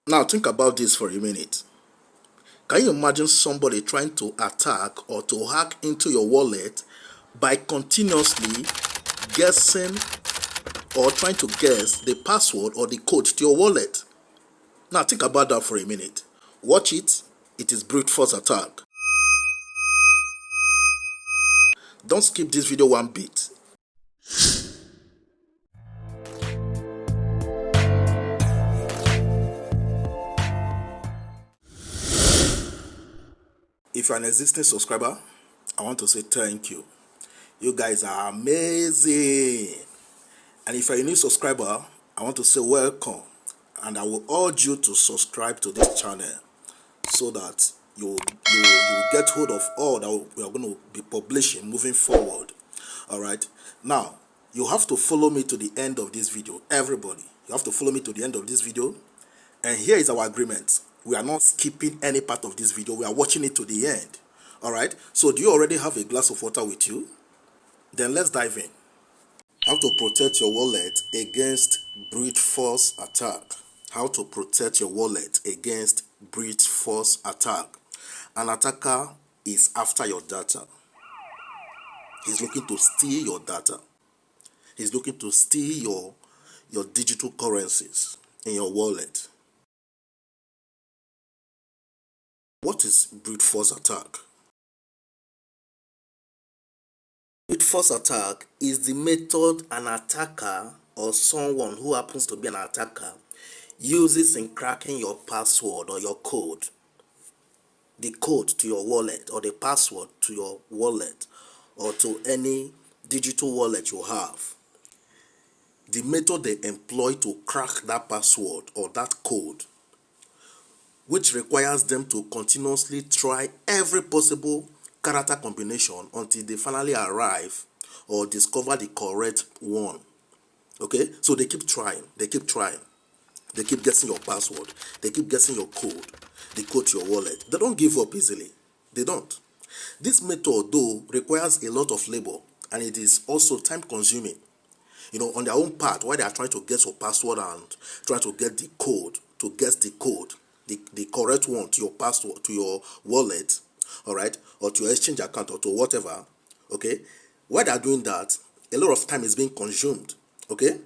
Now think about this for a minute. Can you imagine somebody trying to attack or to hack into your wallet by continuously guessing or trying to guess the password or the code to your wallet? Now think about that for a minute. Watch it. It is brute force attack. Don't skip this video one bit. If you're an existing subscriber, I want to say thank you. You guys are amazing. And if you're a new subscriber, I want to say welcome. And I will urge you to subscribe to this channel so that you get hold of all that we are going to be publishing moving forward. All right. Now, you have to follow me to the end of this video. Everybody, you have to follow me to the end of this video. And here is our agreement. We are not skipping any part of this video. We are watching it to the end. All right. So do you already have a glass of water with you? Then let's dive in. How to protect your wallet against brute force attack. How to protect your wallet against brute force attack. An attacker is after your data. He's looking to steal your data. He's looking to steal your digital currencies in your wallet. What is brute force attack? Brute force attack is the method an attacker or someone who happens to be an attacker uses in cracking your password or your code. The code to your wallet or the password to your wallet or to any digital wallet you have. The method they employ to crack that password or that code, which requires them to continuously try every possible character combination until they finally arrive or discover the correct one. Okay, so they keep trying, they keep guessing your password, they keep guessing your code, the code to your wallet. They don't give up easily. They don't. This method, though, requires a lot of labor and it is also time consuming. On their own part, while they are trying to guess your password and try to get the code, to guess the code, the correct one to your password, to your wallet, all right, or to your exchange account or to whatever, okay, while they are doing that, a lot of time is being consumed, okay?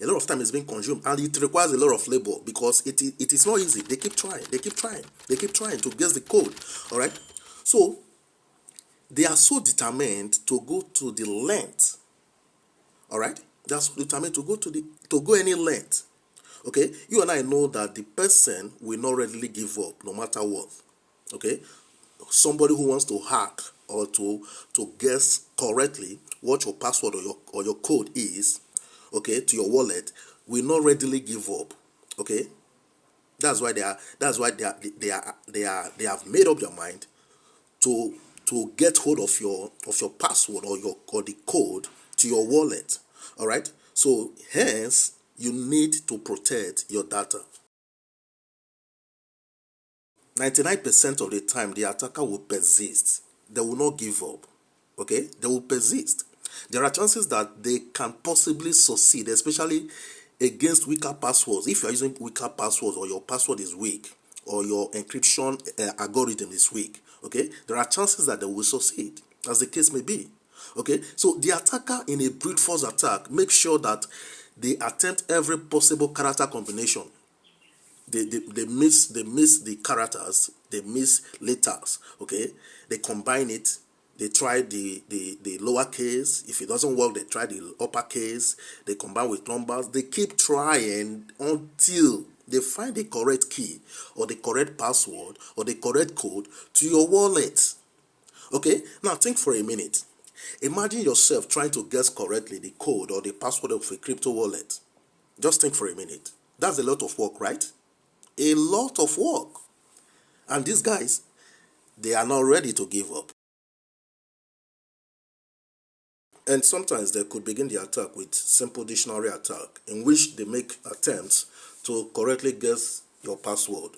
A lot of time is being consumed and it requires a lot of labor because it is not easy. They keep trying to guess the code, all right? So, they are so determined to go to the length, all right? They are so determined to go any length. Okay, you and I know that the person will not readily give up no matter what. Okay, somebody who wants to hack or to guess correctly what your password or your code is, okay, to your wallet, will not readily give up. Okay, that's why they have made up their mind to get hold of your password or the code to your wallet. All right, so hence you need to protect your data. 99% of the time, the attacker will persist. They will not give up. Okay? They will persist. There are chances that they can possibly succeed, especially against weaker passwords. If you are using weaker passwords or your password is weak or your encryption algorithm is weak, okay, there are chances that they will succeed, as the case may be. Okay, so the attacker in a brute force attack makes sure that they attempt every possible character combination. They miss the characters, they miss letters. Okay, they combine it. They try the lowercase. If it doesn't work, they try the uppercase. They combine with numbers. They keep trying until they find the correct key or the correct password or the correct code to your wallet. Okay, now think for a minute. Imagine yourself trying to guess correctly the code or the password of a crypto wallet. Just think for a minute. That's a lot of work, right? A lot of work. And these guys, they are not ready to give up. And sometimes they could begin the attack with simple dictionary attack, in which they make attempts to correctly guess your password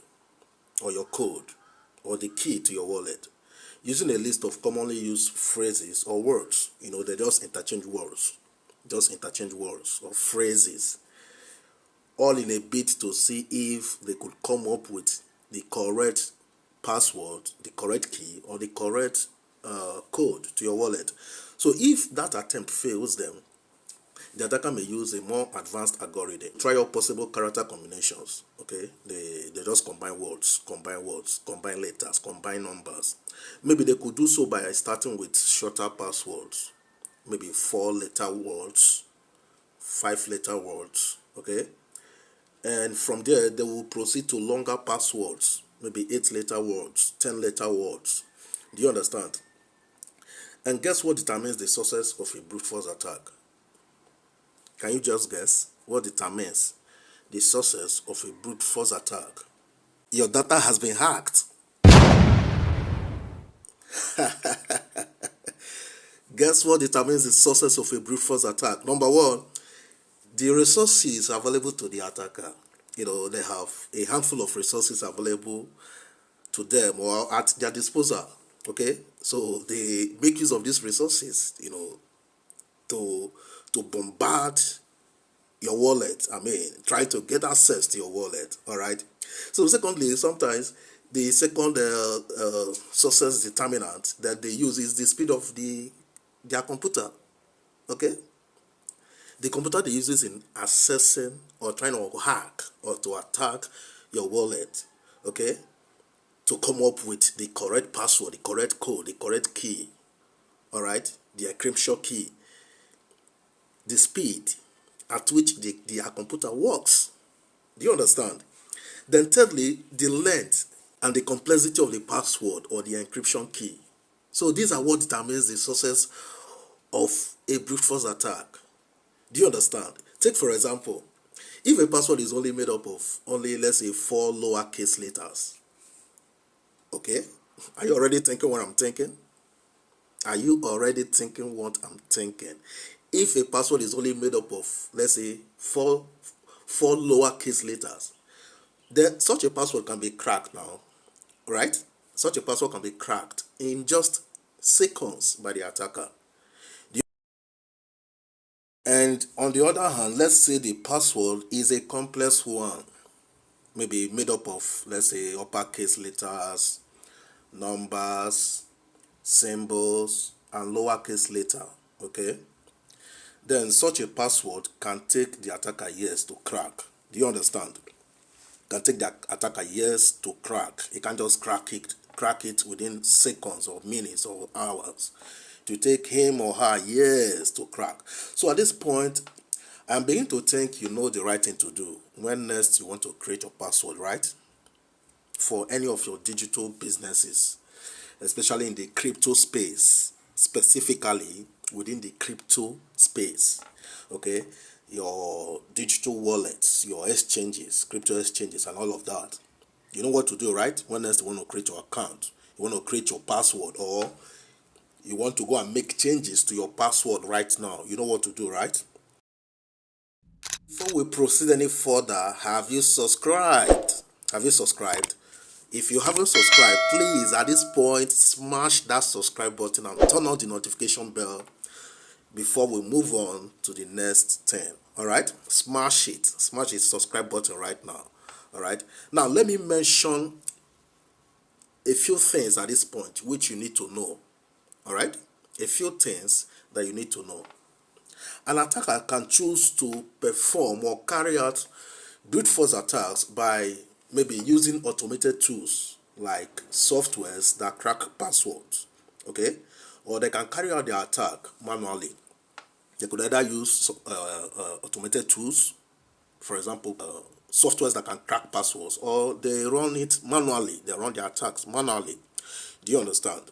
or your code or the key to your wallet using a list of commonly used phrases or words. They just interchange words or phrases. all in a bid to see if they could come up with the correct password, the correct key, or the correct code to your wallet. So if that attempt fails them, the attacker may use a more advanced algorithm. Try all possible character combinations. Okay, they just combine words, combine letters, combine numbers. Maybe they could do so by starting with shorter passwords, maybe 4-letter words, 5-letter words. Okay, and from there they will proceed to longer passwords, maybe 8-letter words, 10-letter words. Do you understand? And guess what determines the success of a brute force attack? Can you just guess what determines the success of a brute force attack? Your data has been hacked. Guess what determines the success of a brute force attack? Number one, the resources available to the attacker. They have a handful of resources available to them or at their disposal. Okay, so they make use of these resources, to bombard your wallet. Try to get access to your wallet. All right. So secondly, sometimes the second success determinant that they use is the speed of their computer. Okay. The computer they use in accessing or trying to hack or to attack your wallet. Okay. To come up with the correct password, the correct code, the correct key. All right. The encryption key. The speed at which their computer works. Do you understand? Then thirdly, the length and the complexity of the password or the encryption key. So these are what determines the success of a brute force attack. Do you understand? Take for example, if a password is only made up of only, let's say, 4 lowercase letters. Okay? Are you already thinking what I'm thinking? Are you already thinking what I'm thinking? If a password is only made up of, let's say, four lowercase letters, then such a password can be cracked now, right? Such a password can be cracked in just seconds by the attacker. And on the other hand, let's say the password is a complex one, maybe made up of, let's say, uppercase letters, numbers, symbols, and lowercase letter. Okay? Then such a password can take the attacker years to crack. Do you understand? Can take the attacker years to crack. He can't just crack it within seconds or minutes or hours. To take him or her years to crack. So at this point, I'm beginning to think you know the right thing to do when next you want to create your password, right? For any of your digital businesses, especially in the crypto space, specifically within the crypto space. Okay, your digital wallets, your exchanges, crypto exchanges, and all of that. You know what to do, right? When next you want to create your account, you want to create your password, or you want to go and make changes to your password right now. You know what to do, right? Before we proceed any further, have you subscribed? Have you subscribed? If you haven't subscribed, please at this point smash that subscribe button and turn on the notification bell before we move on to the next 10. All right, smash it, subscribe button right now. All right, now let me mention a few things at this point which you need to know. All right, a few things that you need to know. An attacker can choose to perform or carry out brute force attacks by maybe using automated tools like softwares that crack passwords. Okay, or they can carry out their attack manually. They could either use automated tools, for example, softwares that can crack passwords, or they run it manually. They run their attacks manually. Do you understand?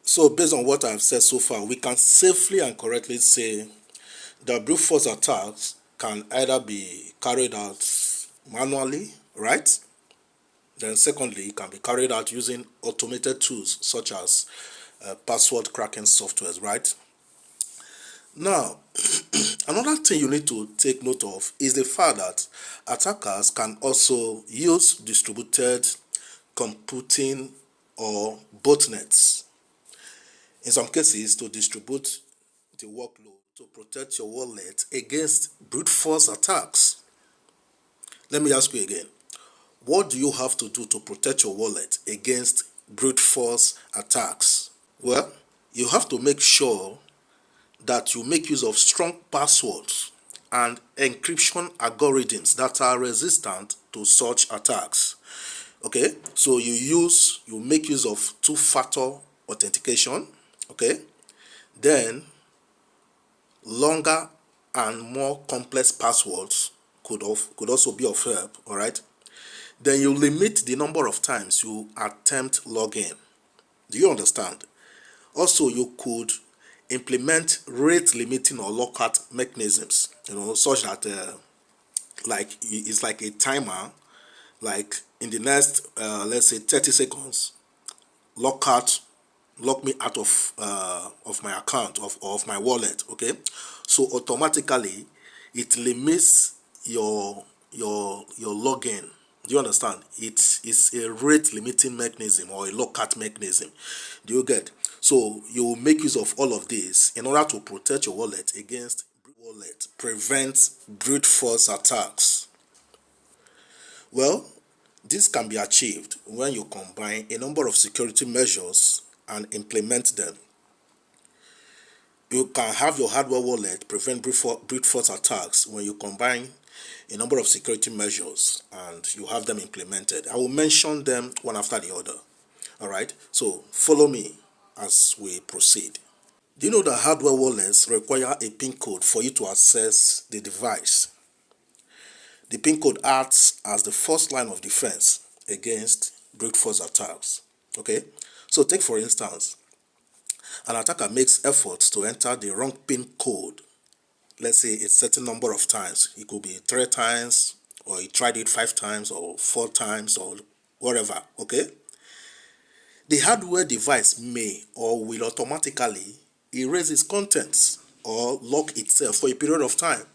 So based on what I've said so far, we can safely and correctly say that brute force attacks can either be carried out manually, right? Then secondly, it can be carried out using automated tools such as password cracking softwares, right? Now, another thing you need to take note of is the fact that attackers can also use distributed computing or botnets in some cases to distribute the workload to protect your wallet against brute force attacks. Let me ask you again. What do you have to do to protect your wallet against brute force attacks? Well, you have to make sure that you make use of strong passwords and encryption algorithms that are resistant to such attacks. Okay, so you make use of two-factor authentication. Okay, then longer and more complex passwords could also be of help. All right, then you limit the number of times you attempt login. Do you understand? Also, you could implement rate limiting or lockout mechanisms, such that like it's like a timer, like in the next let's say 30 seconds, lockout lock me out of my account of my wallet. Okay, so automatically it limits your login. Do you understand? It's a rate limiting mechanism or a lockout mechanism. Do you get? So you make use of all of this in order to protect your wallet against prevent brute force attacks. Well, this can be achieved when you combine a number of security measures and implement them. You can have your hardware wallet prevent brute force attacks when you combine a number of security measures and you have them implemented. I will mention them one after the other. All right, so follow me as we proceed. Do you know that hardware wallets require a PIN code for you to access the device? The PIN code acts as the first line of defense against brute force attacks. Okay, so take for instance, an attacker makes efforts to enter the wrong PIN code, let's say a certain number of times. It could be 3 times, or he tried it 5 times, or 4 times, or whatever. Okay, the hardware device may or will automatically erase its contents or lock itself for a period of time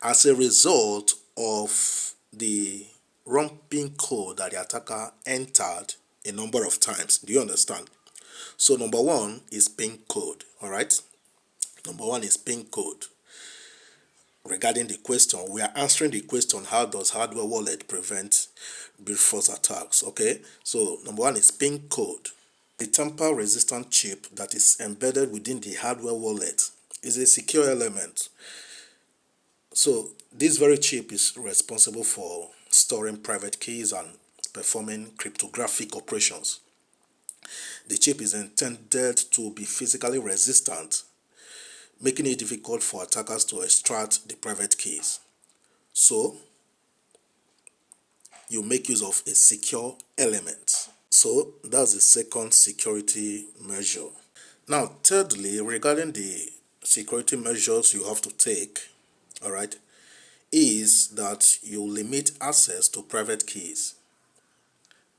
as a result of the wrong PIN code that the attacker entered a number of times. Do you understand? So number one is PIN code. All right. Number one is PIN code. Regarding the question, we are answering the question: how does hardware wallet prevent brute force attacks? Okay. So number one is PIN code. The tamper-resistant chip that is embedded within the hardware wallet is a secure element. So this very chip is responsible for storing private keys and performing cryptographic operations. The chip is intended to be physically resistant, making it difficult for attackers to extract the private keys. So you make use of a secure element. So that's the second security measure. Now, thirdly, regarding the security measures you have to take, all right, is that you limit access to private keys.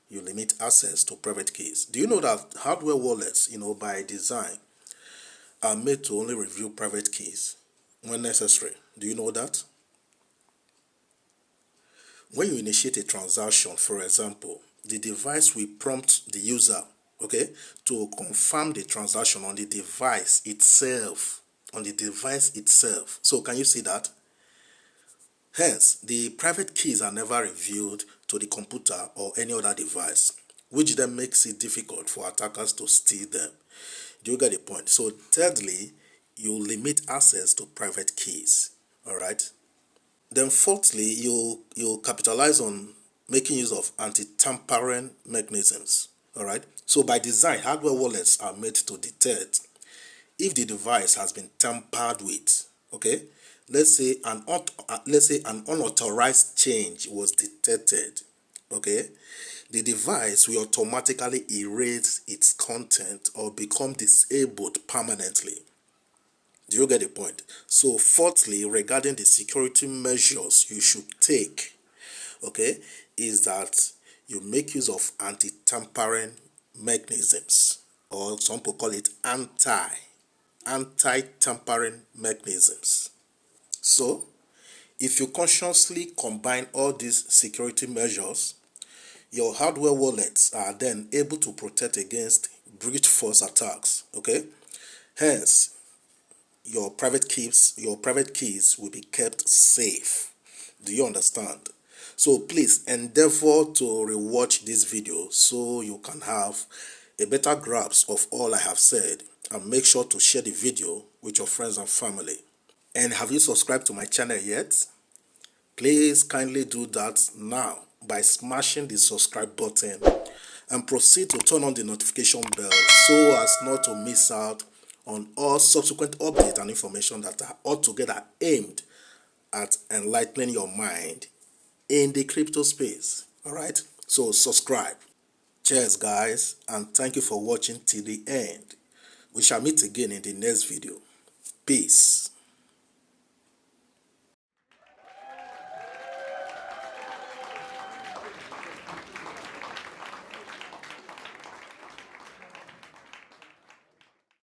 You limit access to private keys. Do you know that hardware wallets, by design, are made to only review private keys when necessary? Do you know that? When you initiate a transaction, for example, the device will prompt the user, okay, to confirm the transaction on the device itself. On the device itself. So can you see that? Hence, the private keys are never revealed to the computer or any other device, which then makes it difficult for attackers to steal them. Do you get the point? So thirdly, you limit access to private keys. All right. Then fourthly, you capitalize on making use of anti-tampering mechanisms. All right. So by design, hardware wallets are made to detect if the device has been tampered with. Okay. Let's say an unauthorized change was detected. Okay. The device will automatically erase its content or become disabled permanently. Do you get the point? So fourthly, regarding the security measures you should take, okay, is that you make use of anti-tampering mechanisms, or some people call it anti-tampering mechanisms. So if you consciously combine all these security measures, your hardware wallets are then able to protect against brute force attacks. Okay, hence your private keys will be kept safe. Do you understand? So please endeavor to rewatch this video so you can have a better grasp of all I have said, and make sure to share the video with your friends and family. And have you subscribed to my channel yet? Please kindly do that now by smashing the subscribe button and proceed to turn on the notification bell so as not to miss out on all subsequent updates and information that are altogether aimed at enlightening your mind in the crypto space. Alright, so subscribe. Cheers guys, and thank you for watching till the end. We shall meet again in the next video. Peace.